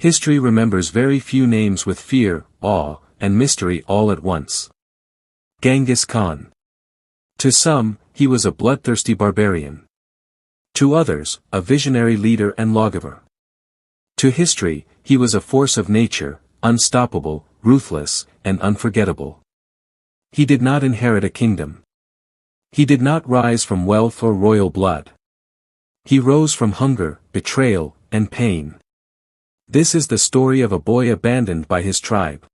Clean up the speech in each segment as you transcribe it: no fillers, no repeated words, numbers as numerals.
History remembers very few names with fear, awe, and mystery all at once. Genghis Khan. To some, he was a bloodthirsty barbarian. To others, a visionary leader and lawgiver. To history, he was a force of nature, unstoppable, ruthless, and unforgettable. He did not inherit a kingdom. He did not rise from wealth or royal blood. He rose from hunger, betrayal, and pain. This is the story of a boy abandoned by his tribe,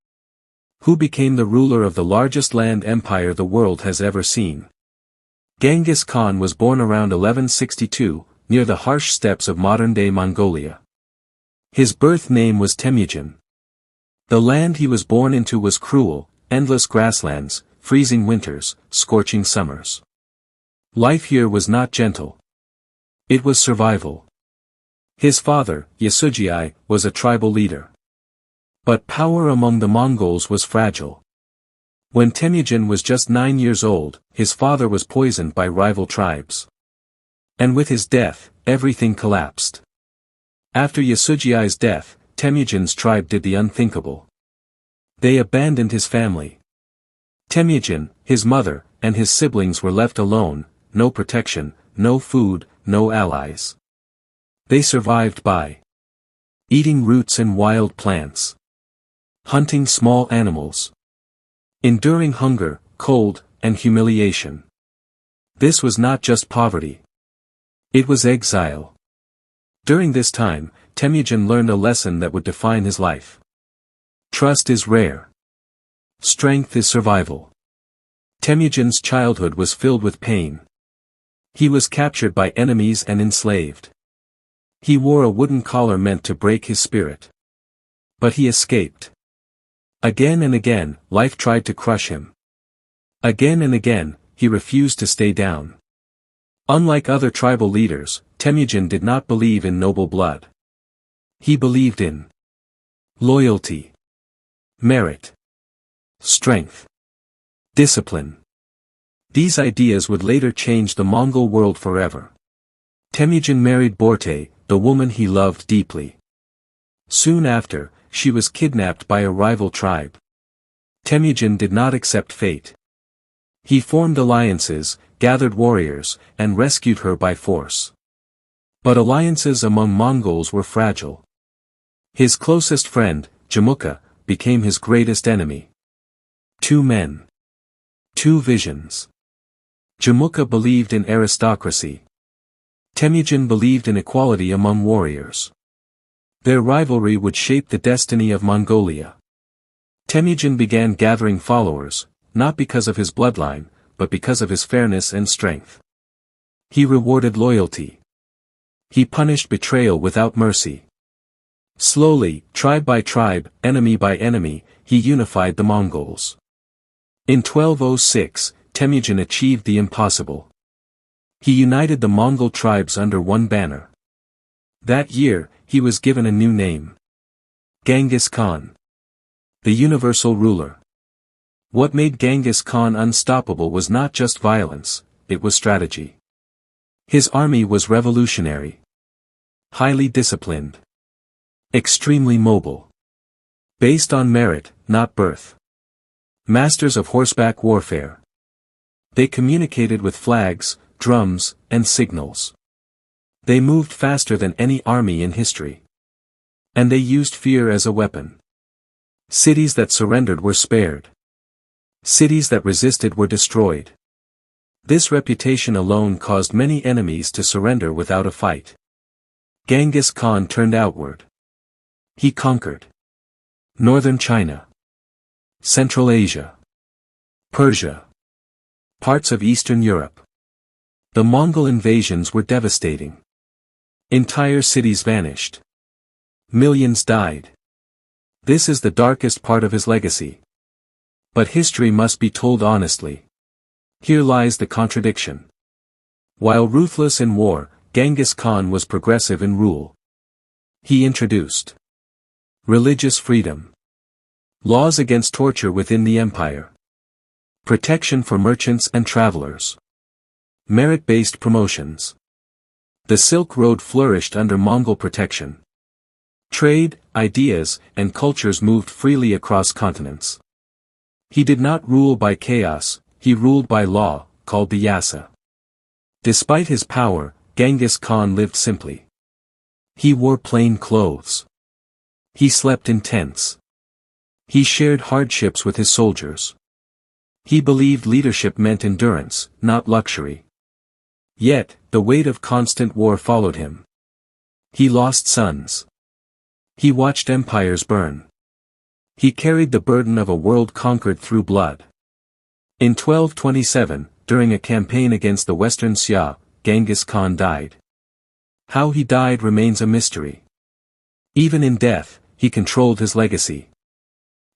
who became the ruler of the largest land empire the world has ever seen. Genghis Khan was born around 1162, near the harsh steppes of modern-day Mongolia. His birth name was Temujin. The land he was born into was cruel, endless grasslands, freezing winters, scorching summers. Life here was not gentle. It was survival. His father, Yasugei, was a tribal leader. But power among the Mongols was fragile. When Temujin was just 9 years old, his father was poisoned by rival tribes. And with his death, everything collapsed. After Yasugei's death, Temujin's tribe did the unthinkable. They abandoned his family. Temujin, his mother, and his siblings were left alone, no protection, no food, no allies. They survived by eating roots and wild plants, hunting small animals, enduring hunger, cold, and humiliation. This was not just poverty. It was exile. During this time, Temujin learned a lesson that would define his life. Trust is rare. Strength is survival. Temujin's childhood was filled with pain. He was captured by enemies and enslaved. He wore a wooden collar meant to break his spirit. But he escaped. Again and again, life tried to crush him. Again and again, he refused to stay down. Unlike other tribal leaders, Temujin did not believe in noble blood. He believed in loyalty, merit, strength, discipline. These ideas would later change the Mongol world forever. Temujin married Borte, the woman he loved deeply. Soon after, she was kidnapped by a rival tribe. Temujin did not accept fate. He formed alliances, gathered warriors, and rescued her by force. But alliances among Mongols were fragile. His closest friend, Jamuka, became his greatest enemy. Two men. Two visions. Jamuka believed in aristocracy. Temujin believed in equality among warriors. Their rivalry would shape the destiny of Mongolia. Temujin began gathering followers, not because of his bloodline, but because of his fairness and strength. He rewarded loyalty. He punished betrayal without mercy. Slowly, tribe by tribe, enemy by enemy, he unified the Mongols. In 1206, Temujin achieved the impossible. He united the Mongol tribes under one banner. That year, he was given a new name. Genghis Khan. The universal ruler. What made Genghis Khan unstoppable was not just violence, it was strategy. His army was revolutionary. Highly disciplined. Extremely mobile. Based on merit, not birth. Masters of horseback warfare. They communicated with flags, drums, and signals. They moved faster than any army in history. And they used fear as a weapon. Cities that surrendered were spared. Cities that resisted were destroyed. This reputation alone caused many enemies to surrender without a fight. Genghis Khan turned outward. He conquered northern China, Central Asia, Persia, parts of Eastern Europe. The Mongol invasions were devastating. Entire cities vanished. Millions died. This is the darkest part of his legacy. But history must be told honestly. Here lies the contradiction. While ruthless in war, Genghis Khan was progressive in rule. He introduced religious freedom, laws against torture within the empire, protection for merchants and travelers, merit-based promotions. The Silk Road flourished under Mongol protection. Trade, ideas, and cultures moved freely across continents. He did not rule by chaos, he ruled by law, called the Yasa. Despite his power, Genghis Khan lived simply. He wore plain clothes. He slept in tents. He shared hardships with his soldiers. He believed leadership meant endurance, not luxury. Yet, the weight of constant war followed him. He lost sons. He watched empires burn. He carried the burden of a world conquered through blood. In 1227, during a campaign against the Western Xia, Genghis Khan died. How he died remains a mystery. Even in death, he controlled his legacy.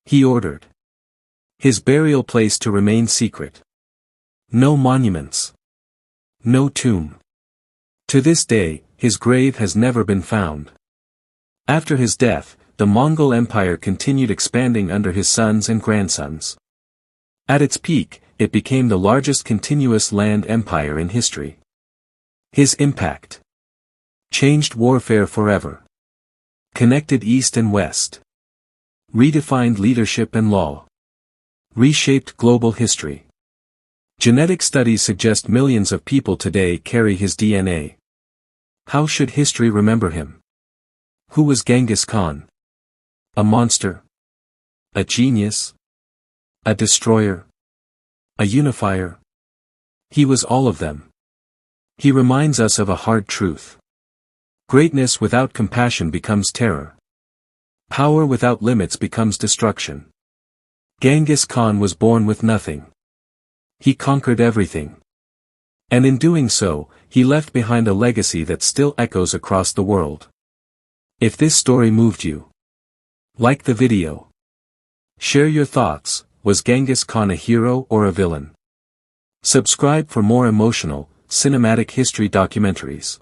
He ordered his burial place to remain secret. No monuments. No tomb. To this day, his grave has never been found. After his death, the Mongol Empire continued expanding under his sons and grandsons. At its peak, it became the largest continuous land empire in history. His impact changed warfare forever. Connected East and West. Redefined leadership and law. Reshaped global history. Genetic studies suggest millions of people today carry his DNA. How should history remember him? Who was Genghis Khan? A monster? A genius? A destroyer? A unifier? He was all of them. He reminds us of a hard truth. Greatness without compassion becomes terror. Power without limits becomes destruction. Genghis Khan was born with nothing. He conquered everything. And in doing so, he left behind a legacy that still echoes across the world. If this story moved you, like the video. Share your thoughts. Was Genghis Khan a hero or a villain? Subscribe for more emotional, cinematic history documentaries.